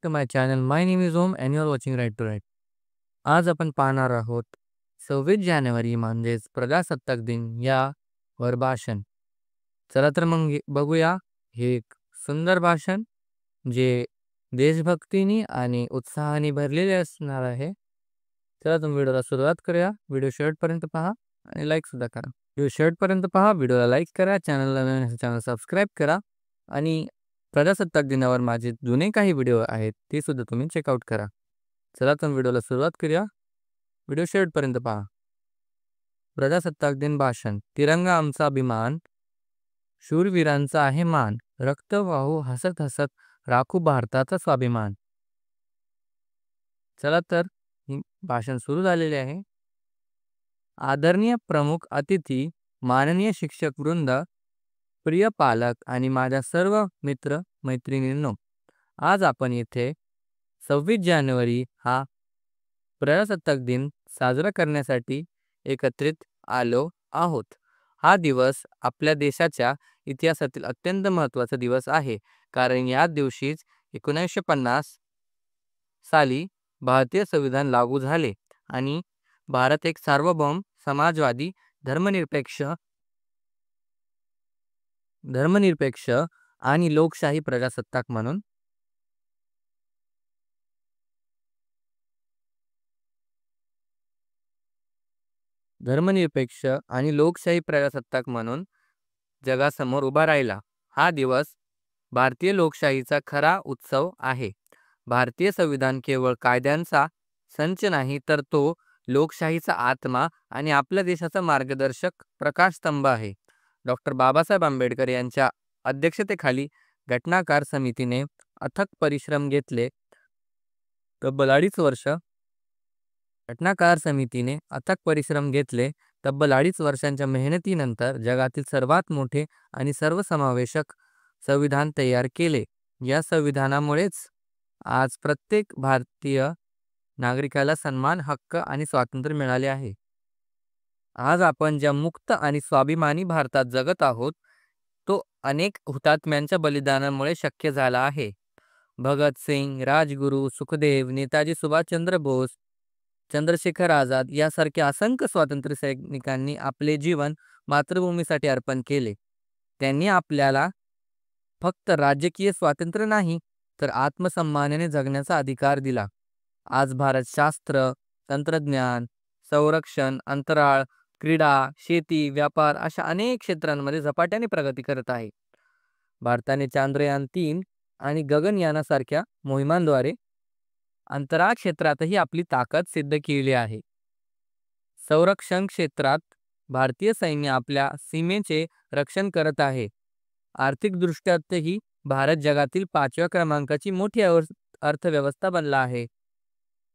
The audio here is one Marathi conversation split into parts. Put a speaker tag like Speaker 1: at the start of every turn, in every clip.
Speaker 1: To my channel. My name is Om and you are watching right to right. आज आपण पाहणार आहोत 26 जानेवारी म्हणजेच प्रजासत्ताक दिन यावर भाषण. चला तर मग बघूया हे एक सुंदर भाषण जे देशभक्तीने आणि उत्साहाने भरलेले असणार आहे. चला तर व्हिडिओला सुरुवात करूया. व्हिडिओ शेवटपर्यंत पहा आणि लाईक सुद्धा करा. व्हिडिओ शेवटपर्यंत पहा, व्हिडिओला लाईक करा, चॅनलला नवीन असेल चॅनल सबस्क्राईब करा आणि प्रजासत्ताक दिनावर माझे जुने काही व्हिडिओ आहेत ते सुद्धा तुम्ही चेकआउट करा. चला तर व्हिडिओला सुरुवात करूया. व्हिडिओ शेवटपर्यंत पहा. प्रजासत्ताक दिन भाषण. तिरंगा आमचा अभिमान, शूरवीरांचा आहे मान, रक्त वाहू हसत हसत राखू भारताचा स्वाभिमान. चला तर भाषण सुरू झालेले आहे. आदरणीय प्रमुख अतिथी, माननीय शिक्षक वृंद, प्रिय पालक आणि माझ्या सर्व मित्र मैत्रिणींनो, आज आपण येथे 26 जानेवारी हा प्रजासत्ताक दिन साजरा करण्यासाठी एकत्रित आलो आहोत. हा दिवस आपल्या देशाच्या इतिहासातील अत्यंत महत्त्वाचा दिवस आहे, कारण या दिवशीच 1950 साली भारतीय संविधान लागू झाले आणि भारत एक सार्वभौम समाजवादी धर्मनिरपेक्ष आणि लोकशाही प्रजासत्ताक म्हणून जगासमोर उभा राहिला. हा दिवस भारतीय लोकशाहीचा खरा उत्सव आहे. भारतीय संविधान केवळ कायद्यांचा संच नाही, तर तो लोकशाहीचा आत्मा आणि आपल्या देशाचा मार्गदर्शक प्रकाशस्तंभ आहे. डॉक्टर बाबासाहेब आंबेडकर यांच्या अध्यक्षतेखाली घटनाकार समितीने अथक परिश्रम घेतले. तब्बल अडीच वर्षांच्या मेहनतीनंतर जगातील सर्वात मोठे आणि सर्वसमावेशक संविधान तयार केले. या संविधानामुळेच आज प्रत्येक भारतीय नागरिकाला सन्मान, हक्क आणि स्वातंत्र्य मिळाले आहे. आज आपण ज्या मुक्त आणि स्वाभिमानी भारतात जगत आहोत, तो अनेक हुतात्म्यांच्या बलिदानामुळे शक्य झाला आहे. भगतसिंग, राजगुरू, सुखदेव, नेताजी सुभाषचंद्र बोस, चंद्रशेखर आझाद यासारख्या असंख्य स्वातंत्र्य सैनिकांनी आपले जीवन मातृभूमीसाठी अर्पण केले. त्यांनी आपल्याला फक्त राजकीय स्वातंत्र्य नाही, तर आत्मसन्मानाने जगण्याचा अधिकार दिला. आज भारत शास्त्र, तंत्रज्ञान, संरक्षण, अंतराळ, क्रीडा, शेती, व्यापार अशा अनेक क्षेत्रांमध्ये झपाट्याने प्रगती करत आहे. भारताने चांद्रयान 3 आणि गगनयानासारख्या मोहिमांद्वारे अंतराळ क्षेत्रातही आपली ताकद सिद्ध केली आहे. संरक्षण क्षेत्रात भारतीय सैन्य आपल्या सीमेचे रक्षण करत आहे. आर्थिकदृष्ट्याही भारत जगातील 5व्या क्रमांकाची मोठी अर्थव्यवस्था बनला आहे.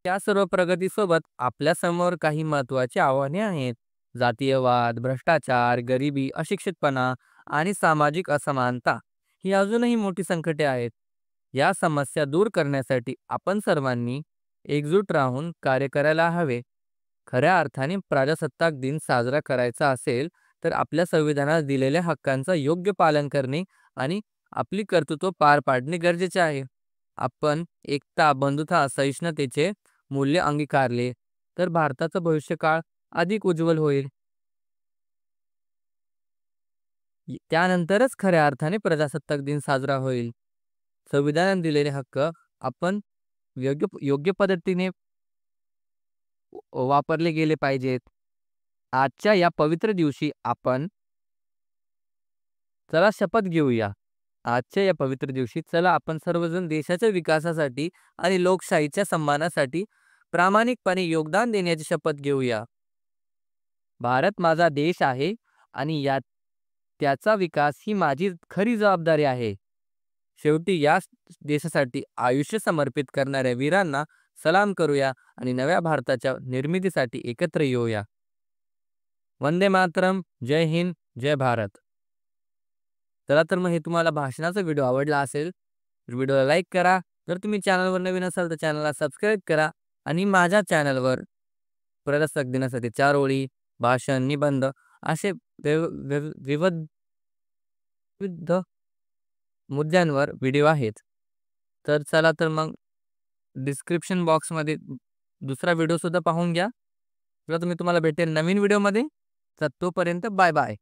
Speaker 1: या सर्व प्रगतीसोबत आपल्यासमोर काही महत्त्वाची आव्हाने आहेत. जातीयवाद, भ्रष्टाचार, गरिबी, अशिक्षितपणा आणि सामाजिक असमानता ही अजूनही मोठी संकटे आहेत. या समस्या दूर करण्यासाठी आपण सर्वांनी एकजूट राहून कार्य करायला हवे. खऱ्या अर्थाने प्रजासत्ताक दिन साजरा करायचा असेल तर आपल्या संविधानात दिलेल्या हक्कांचा योग्य पालन करणे आणि आपली कर्तृत्व पार पाडणे गरजेचे आहे. आपण एकता, बंधुता, सहिष्णुतेचे मूल्य अंगीकारले तर भारताचा भविष्यकाळ अधिक उज्ज्वल होईल. त्यानंतरच खऱ्या अर्थाने प्रजासत्ताक दिन साजरा होईल. संविधानाने दिलेले हक्क आपण योग्य पद्धतीने वापरले गेले पाहिजेत. आजच्या या पवित्र दिवशी आपण आपण सर्वजण देशाच्या विकासासाठी आणि लोकशाहीच्या सन्मानासाठी प्रामाणिकपणे योगदान देण्याची शपथ घेऊया. भारत माझा देश आहे आणि त्याचा विकास ही माझी खरी जबाबदारी आहे. शेवटी या देशासाठी आयुष्य समर्पित करणाऱ्या वीरांना सलाम करूया आणि नव्या भारताच्या निर्मितीसाठी एकत्र येऊया. वंदे मातरम. जय हिंद, जय भारत. चला तर मग हे तुम्हाला भाषणाचा व्हिडिओ आवडला असेल तर व्हिडिओला लाईक करा. जर तुम्ही चॅनलवर नवीन असाल तर चॅनलला सबस्क्राईब करा आणि माझ्या चॅनलवर प्रजासत्ताक दिनासाठी 4 ओळी, भाषण, निबंध असे विविध मुद्द्यांवर व्हिडिओ आहेत. तर चला तर मग डिस्क्रिप्शन बॉक्समध्ये दुसरा व्हिडिओ सुद्धा पाहून घ्या. तर तुम्हाला भेटेल नवीन व्हिडिओमध्ये. तर तोपर्यंत बाय बाय.